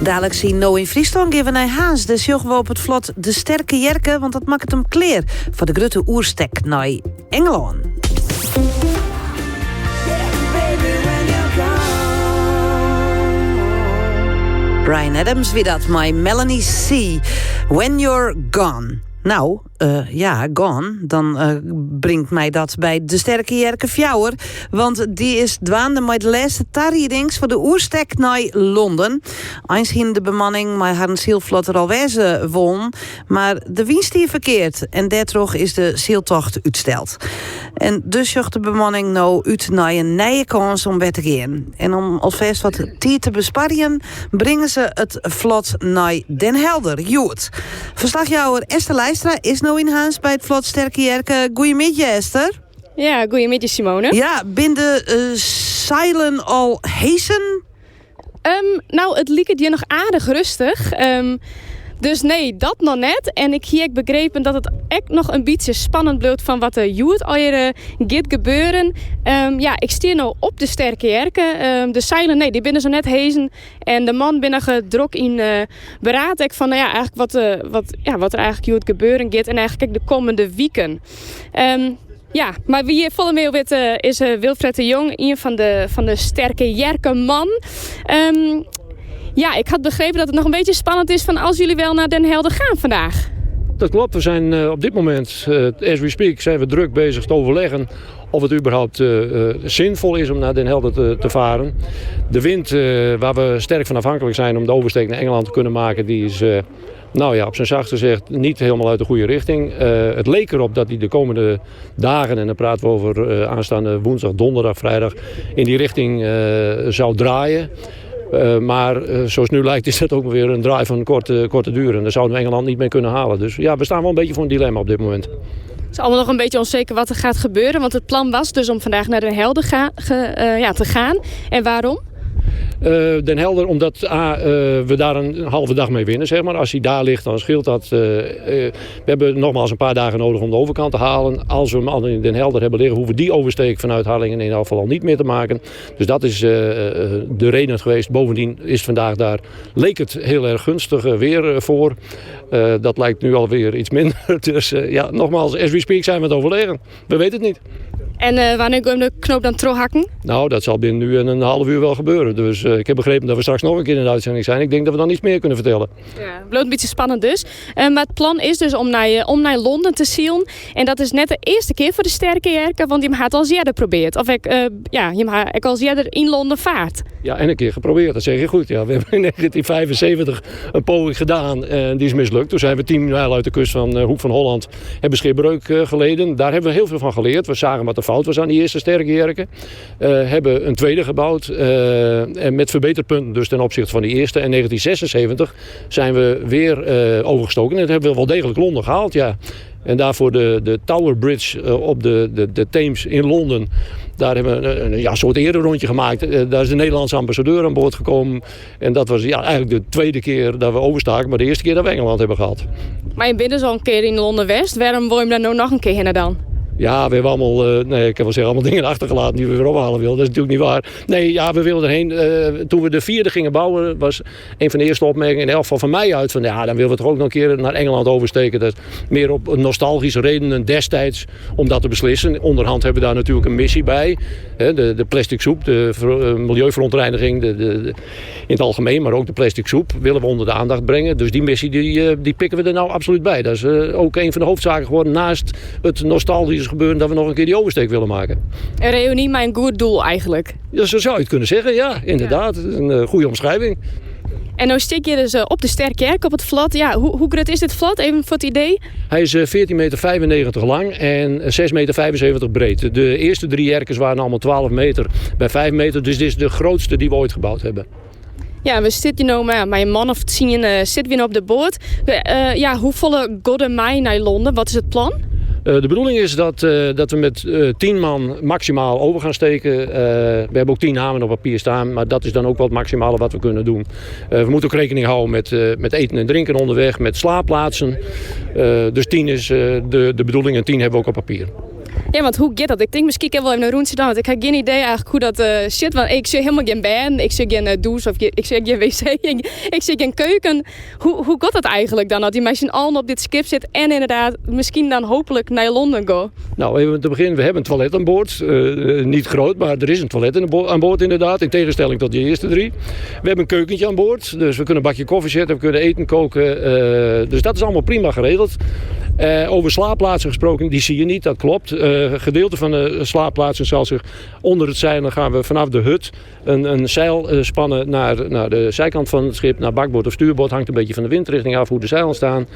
Dadelijk zien No in Friesland geven naar Haas. Dus jochen we op het vlot de sterke jerken, want dat maakt hem kleer voor de grote oerstek naar Engeland. Bryan Adams wie dat, My Melanie C. When You're Gone. Nou, gone. Dan brengt mij dat bij de sterke Jerke Fjouwer. Want die is dwaande met de laatste tarriedings voor de oerstek naar Londen. Eens ging de bemanning maar haar zielvlot er al wezen won. Maar de winst die verkeerd. En daardoor is de zieltocht uitsteld. En dus zocht de bemanning nou uit naar een nieuwe kans om weer te gaan. En om alvast wat tijd te besparen, brengen ze het vlot naar Den Helder. Joet. Verslagjouwer Esther Leistra is nou in Haans bij het vlot sterke Jerke. Goeiemiddag, Esther. Ja, goeiemiddag, Simone. Ja, binnen zeilen al heesen? Nou, het liep je nog aardig rustig. Dus nee, dat nog net. En ik heb begrepen dat het echt nog een beetje spannend blijft van wat er joet al gaat gebeuren. Ik sta nou op de sterke Jerke. De zeilen, nee, die binnen zo net hezen. En de man binnen gedruk in beraad ik van eigenlijk wat er eigenlijk joet gebeuren gaat. En eigenlijk de komende weken. Maar wie hier volle mee weet is Wilfred de Jong, een van de sterke Jerke man. Ik had begrepen dat het nog een beetje spannend is van als jullie wel naar Den Helder gaan vandaag. Dat klopt, we zijn op dit moment, as we speak, zijn we druk bezig te overleggen of het überhaupt zinvol is om naar Den Helder te varen. De wind waar we sterk van afhankelijk zijn om de oversteek naar Engeland te kunnen maken, die is op zijn zachtst gezegd niet helemaal uit de goede richting. Het leek erop dat die de komende dagen, en dan praten we over aanstaande woensdag, donderdag, vrijdag, in die richting zou draaien. Maar zoals nu lijkt is dat ook weer een draai van korte duur. En daar zouden we Engeland niet mee kunnen halen. Dus ja, we staan wel een beetje voor een dilemma op dit moment. Het is allemaal nog een beetje onzeker wat er gaat gebeuren. Want het plan was dus om vandaag naar Den Helder te gaan. En waarom? Den Helder, omdat we daar een halve dag mee winnen, zeg maar. Als hij daar ligt, dan scheelt dat. We hebben nogmaals een paar dagen nodig om de overkant te halen. Als we hem al in Den Helder hebben liggen, hoeven we die oversteek vanuit Harlingen in ieder geval al niet meer te maken. Dus dat is de reden geweest. Bovendien is vandaag daar, leek het heel erg gunstig weer voor. Dat lijkt nu alweer iets minder. Dus nogmaals, as we speak zijn we het overleggen. We weten het niet. En wanneer gaan we de knoop dan terughakken? Nou, dat zal binnen nu een half uur wel gebeuren. Dus ik heb begrepen dat we straks nog een keer in de uitzending zijn. Ik denk dat we dan iets meer kunnen vertellen. Ja, blijft een beetje spannend dus. Maar het plan is dus om naar Londen te zielen. En dat is net de eerste keer voor de sterke Jerke, want je hebt het al eerder geprobeerd. Of je hebt al eerder in Londen vaart. Ja, en een keer geprobeerd, dat zeg je goed. Ja, we hebben in 1975 een poging gedaan en die is mislukt. Toen zijn we 10 mijl uit de kust van Hoek van Holland, hebben schipbreuk geleden. Daar hebben we heel veel van geleerd. We zagen wat de fout was aan die eerste sterke Jerke. Hebben een tweede gebouwd en met verbeterpunten dus ten opzichte van die eerste. En in 1976 zijn we weer overgestoken en dat hebben we wel degelijk Londen gehaald, ja. En daarvoor de Tower Bridge op de Theems in Londen. Daar hebben we een soort ererondje gemaakt. Daar is de Nederlandse ambassadeur aan boord gekomen. En dat was eigenlijk de tweede keer dat we overstaken. Maar de eerste keer dat we Engeland hebben gehad. Maar je bent dus al een keer in Londen-West. Waarom wil je daar nou nog een keer heen dan? Ja, we hebben allemaal, ik kan wel zeggen, allemaal dingen achtergelaten die we weer ophalen wilden. Dat is natuurlijk niet waar. Nee, ja, we wilden erheen. Toen we de 4e gingen bouwen, was een van de eerste opmerkingen in elk geval van mij uit. Van dan willen we toch ook nog een keer naar Engeland oversteken. Dat is meer op nostalgische redenen destijds om dat te beslissen. Onderhand hebben we daar natuurlijk een missie bij. De plastic soep, de milieuverontreiniging in het algemeen, maar ook de plastic soep willen we onder de aandacht brengen. Dus die missie die pikken we er nou absoluut bij. Dat is ook een van de hoofdzaken geworden naast het nostalgische gebeuren dat we nog een keer die oversteek willen maken. Een reunie, maar een goed doel eigenlijk. Ja, zo zou je het kunnen zeggen, ja, inderdaad. Ja. Een goede omschrijving. En nu stik je dus op de sterke Jerke op het vlot. Ja, hoe groot is dit vlot? Even voor het idee. Hij is 14,95 meter lang en 6,75 meter breed. De eerste 3 Jerkes waren allemaal 12 meter bij 5 meter. Dus dit is de grootste die we ooit gebouwd hebben. Ja, we zitten nu met een man of 10 zitten we op de boot. Hoe volle godden mij naar Londen? Wat is het plan? De bedoeling is dat we met 10 man maximaal over gaan steken. We hebben ook 10 namen op papier staan, maar dat is dan ook wel het maximale wat we kunnen doen. We moeten ook rekening houden met eten en drinken onderweg, met slaapplaatsen. Dus 10 is de bedoeling en 10 hebben we ook op papier. Ja, want hoe gaat dat? Ik denk misschien wel even een rondje dan, want ik heb geen idee eigenlijk hoe dat zit. Want ik zie helemaal geen baan, ik zie geen douche of ik zie geen wc, ik zie geen keuken. Hoe gaat dat eigenlijk dan? Dat die mensen allen op dit schip zit en inderdaad misschien dan hopelijk naar Londen gaan? Nou, even te beginnen, we hebben een toilet aan boord. Niet groot, maar er is een toilet aan boord inderdaad. In tegenstelling tot die eerste 3. We hebben een keukentje aan boord, dus we kunnen een bakje koffie zetten, we kunnen eten koken. Dus dat is allemaal prima geregeld. Over slaapplaatsen gesproken, die zie je niet, dat klopt. Gedeelte van de slaapplaatsen zal zich onder het zeilen, gaan we vanaf de hut een zeil spannen naar de zijkant van het schip, naar bakboord of stuurboord. Hangt een beetje van de windrichting af hoe de zeilen staan.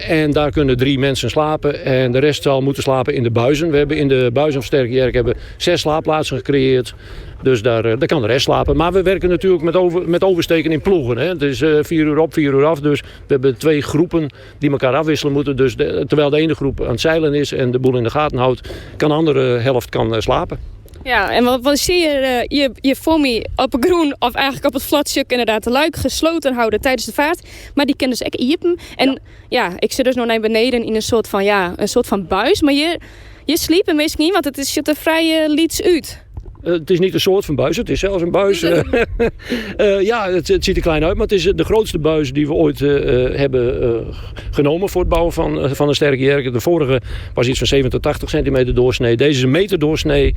En daar kunnen 3 mensen slapen en de rest zal moeten slapen in de buizen. We hebben in de buizen van Sterke Jerk 6 slaapplaatsen gecreëerd. Dus daar kan de rest slapen. Maar we werken natuurlijk met oversteken in ploegen. Hè. Het is 4 uur op, 4 uur af. Dus we hebben 2 groepen die elkaar afwisselen moeten. Dus terwijl de ene groep aan het zeilen is en de boel in de gaten houdt, kan de andere helft slapen. Ja, en wat zie je voor me op een groen of eigenlijk op het vlatstuk inderdaad de luik gesloten houden tijdens de vaart. Maar die kunnen dus echt iepen. En ja, ik zit dus nog naar beneden in een soort van buis. Maar je sliep meestal niet, want het ziet er vrij liets uit. Het is niet een soort van buis, het is zelfs een buis. Ja, het ziet er klein uit, maar het is de grootste buis die we ooit hebben genomen voor het bouwen van een Sterke Jerk. De vorige was iets van 7 tot 80 centimeter doorsnee. Deze is een meter doorsnee.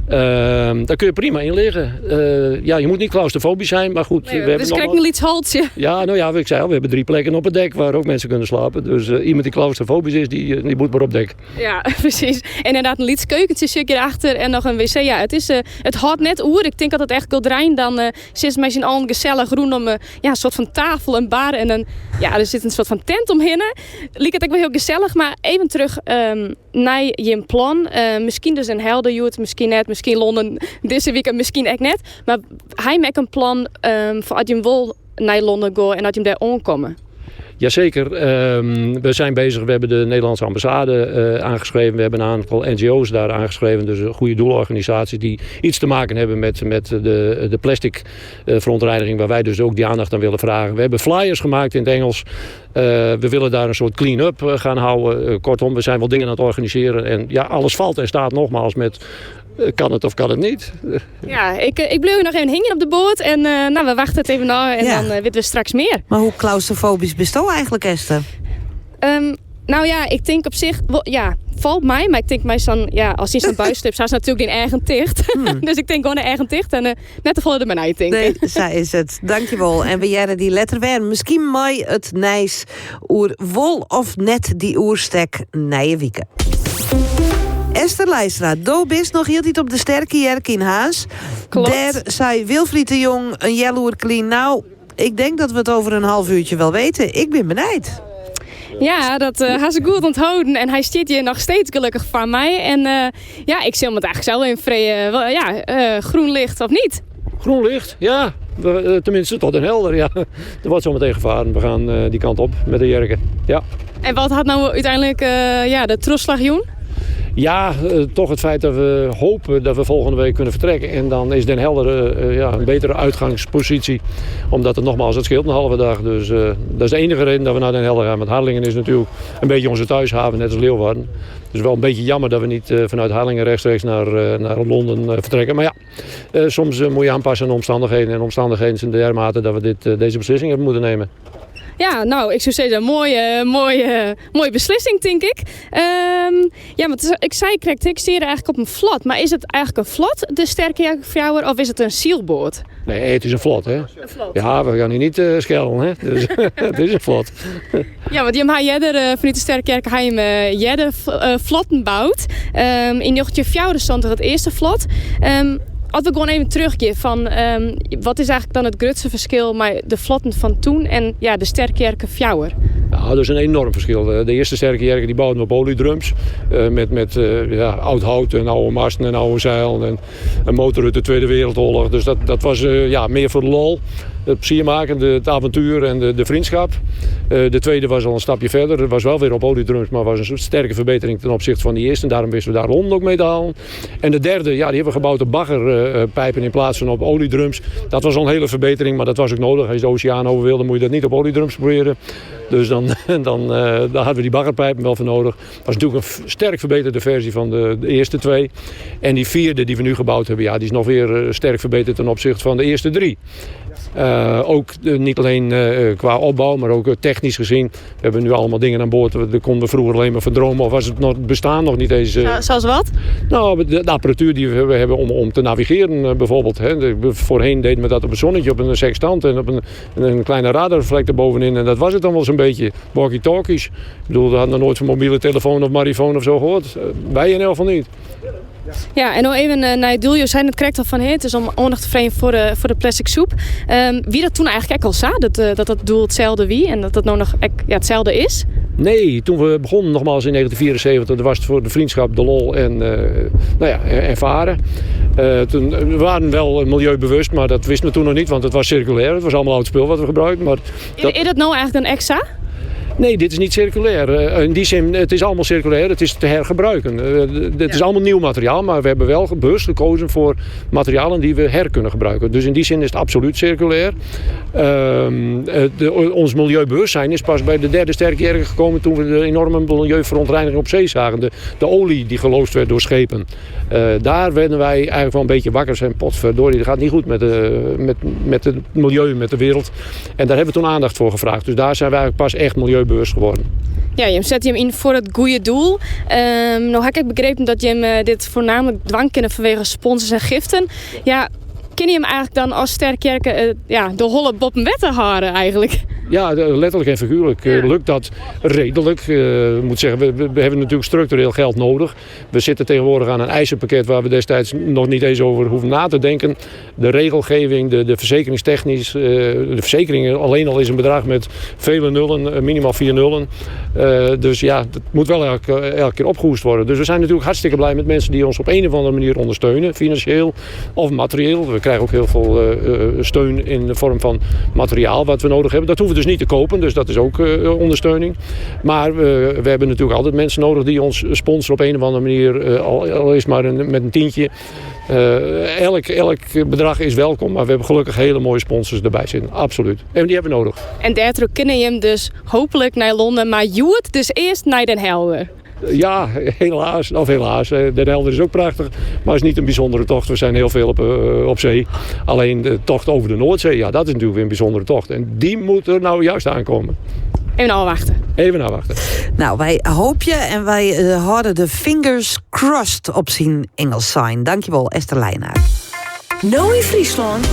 Daar kun je prima in liggen. Ja, je moet niet claustrofobisch zijn, maar goed. Nee, dus krijg je iets haltje. Ja, nou ja, ik zei al, we hebben 3 plekken op het dek waar ook mensen kunnen slapen. Dus iemand die claustrofobisch is, die moet maar op dek. Ja, precies. En inderdaad een liets keukentje stukje erachter en nog een wc. Ja, het houdt net oer. Ik denk dat het echt Goldrein dan zit met z'n allen gezellig groen om een soort van tafel en bar en er zit een soort van tent omheen. Liek het ook wel heel gezellig, maar even terug naar je plan. Misschien dus een helder, misschien net, misschien Londen deze week, misschien echt net. Maar hij maakt een plan voor als je hem wil naar Londen gaan en dat je hem daar aankomen. Jazeker, we zijn bezig. We hebben de Nederlandse ambassade aangeschreven. We hebben een aantal NGO's daar aangeschreven. Dus een goede doelorganisaties die iets te maken hebben met de plastic verontreiniging. Waar wij dus ook die aandacht aan willen vragen. We hebben flyers gemaakt in het Engels. We willen daar een soort clean-up gaan houden. Kortom, we zijn wel dingen aan het organiseren. En ja, alles valt en staat nogmaals met... Kan het of kan het niet? Ja, ik bleef nog even hingen op de boot. En we wachten het even na en dan weten we straks meer. Maar hoe claustrofobisch bist je eigenlijk, Esther? Nou ja, ik denk op zich... valt mij. Maar ik denk meestal... Ja, als hij zo'n buis hebt, zou ze natuurlijk die eigen ticht. Dus ik denk gewoon een eigen ticht. En net te volgen mijn eigen. Nee, zij is het. Dankjewel. En we jaren die letter weer. Misschien mij het nijs oer wol of net die oerstek nije wieken. Esther Leijstra, do bist nog heel niet op de Sterke Jerk in Haas. Klopt. Daar zei Wilfried de Jong een jelloer clean. Nou, ik denk dat we het over een half uurtje wel weten. Ik ben benijd. Ja, dat had ze goed onthouden. En hij stiet hier nog steeds gelukkig van mij. En ik zie hem het eigenlijk zo in vrede. Groen licht of niet? Groen licht, ja. Tenminste tot en helder, ja. Er wordt zo meteen gevaren. We gaan die kant op met de jerken. Ja. En wat had nou uiteindelijk de terugslagjoen? Ja, toch het feit dat we hopen dat we volgende week kunnen vertrekken. En dan is Den Helder een betere uitgangspositie. Omdat het nogmaals, het scheelt een halve dag. Dus dat is de enige reden dat we naar Den Helder gaan. Want Harlingen is natuurlijk een beetje onze thuishaven, net als Leeuwarden. Dus wel een beetje jammer dat we niet vanuit Harlingen rechtstreeks naar Londen vertrekken. Maar ja, soms moet je aanpassen aan omstandigheden. En omstandigheden zijn dermate dat we deze beslissing hebben moeten nemen. Ja, nou, ik zou zeggen, een mooie beslissing, denk ik. Want ik zei, ik zie eigenlijk op een vlot. Maar is het eigenlijk een vlot, de Sterke Jerk Fjouwer, of is het een zeilboot? Nee, het is een vlot, hè. Een vlot. Ja, we gaan hier niet schelden, hè. Dus, het is een vlot. Ja, want je hebt vanuit de Sterke Jerk vlotten bouwt. In 1994 het eerste vlot. Als we gewoon even teruggaan van wat is eigenlijk dan het grootste verschil met de vlotten van toen en de Sterke Jerk Fjouwer? Nou, dat is een enorm verschil. De eerste Sterke Jerken die bouwden op oliedrums. Met oud hout en oude masten en oude zeil. En een motor uit de Tweede Wereldoorlog. Dus dat was meer voor de lol. Het plezier maken, het avontuur en de vriendschap. De tweede was al een stapje verder. Het was wel weer op oliedrums, maar was een sterke verbetering ten opzichte van die eerste. En daarom wisten we daar Londen ook mee te halen. En de derde, die hebben we gebouwd op baggerpijpen in plaats van op oliedrums. Dat was al een hele verbetering, maar dat was ook nodig. Als je de oceaan over wilde, moet je dat niet op oliedrums proberen. Dus dan hadden we die baggerpijpen wel voor nodig. Dat was natuurlijk een sterk verbeterde versie van de eerste twee. En die vierde die we nu gebouwd hebben, die is nog weer sterk verbeterd ten opzichte van de eerste drie. Ook niet alleen qua opbouw, maar ook technisch gezien. We hebben nu allemaal dingen aan boord. Daar konden we vroeger alleen maar van dromen. Of was het bestaan nog niet eens. Zoals wat? Nou, de apparatuur die we hebben om te navigeren bijvoorbeeld. Hè. Voorheen deden we dat op een zonnetje, op een sextant en op een kleine radarreflector bovenin. En dat was het dan wel zo'n beetje. Walkie-talkies. Ik bedoel, we hadden nog nooit van mobiele telefoon of marifoon of zo gehoord. Wij in elk geval niet. Ja, en nog even naar het doel. Je zei het correct al van het is om aandacht te vragen voor de plastic soep. Wie dat toen eigenlijk al zei, dat doel hetzelfde wie en dat het nou nog hetzelfde is? Nee, toen we begonnen nogmaals in 1974, was het voor de vriendschap, de lol en varen. We waren wel milieubewust, maar dat wisten we toen nog niet, want het was circulair. Het was allemaal oud spul wat we gebruikten. Maar Is dat nou eigenlijk een extra? Nee, dit is niet circulair. In die zin, het is allemaal circulair. Het is te hergebruiken. Het is allemaal nieuw materiaal, maar we hebben wel bewust gekozen voor materialen die we her kunnen gebruiken. Dus in die zin is het absoluut circulair. Ons milieubewustzijn is pas bij de derde sterke erger gekomen toen we de enorme milieuverontreiniging op zee zagen. De olie die geloosd werd door schepen. Daar werden wij eigenlijk wel een beetje wakker zijn. Potverdorie, dat gaat niet goed met het milieu, met de wereld. En daar hebben we toen aandacht voor gevraagd. Dus daar zijn wij eigenlijk pas echt milieubewust geworden. Ja, je zet hem in voor het goede doel. Nou heb ik begrepen dat je hem dit voornamelijk dwang kent vanwege sponsors en giften. Ja, ken je hem eigenlijk dan als Sterkerke de holle boppen wetten houden eigenlijk? Ja, letterlijk en figuurlijk lukt dat redelijk. Ik moet zeggen, we hebben natuurlijk structureel geld nodig. We zitten tegenwoordig aan een eisenpakket waar we destijds nog niet eens over hoeven na te denken. De regelgeving, de verzekeringstechnisch, de verzekeringen alleen al is een bedrag met vele nullen, minimaal 4 nullen. Dus ja, dat moet wel elke keer opgehoest worden. Dus we zijn natuurlijk hartstikke blij met mensen die ons op een of andere manier ondersteunen, financieel of materieel. We krijgen ook heel veel steun in de vorm van materiaal wat we nodig hebben. Dat hoeven we dus niet te kopen, dus dat is ook ondersteuning. Maar we hebben natuurlijk altijd mensen nodig die ons sponsoren op een of andere manier, al is maar met een tientje. Elk bedrag is welkom, maar we hebben gelukkig hele mooie sponsors erbij zitten. Absoluut. En die hebben we nodig. En daardoor kunnen je hem dus hopelijk naar Londen, maar Joet dus eerst naar Den Helder. Ja, helaas. Den Helder is ook prachtig, maar het is niet een bijzondere tocht. We zijn heel veel op zee. Alleen de tocht over de Noordzee, ja, dat is natuurlijk weer een bijzondere tocht. En die moet er nou juist aankomen. Even afwachten. Nou, wij hoop je en wij houden de fingers crossed op zien Engels zijn. Dankjewel, Esther Leijnaar. Nou in Friesland.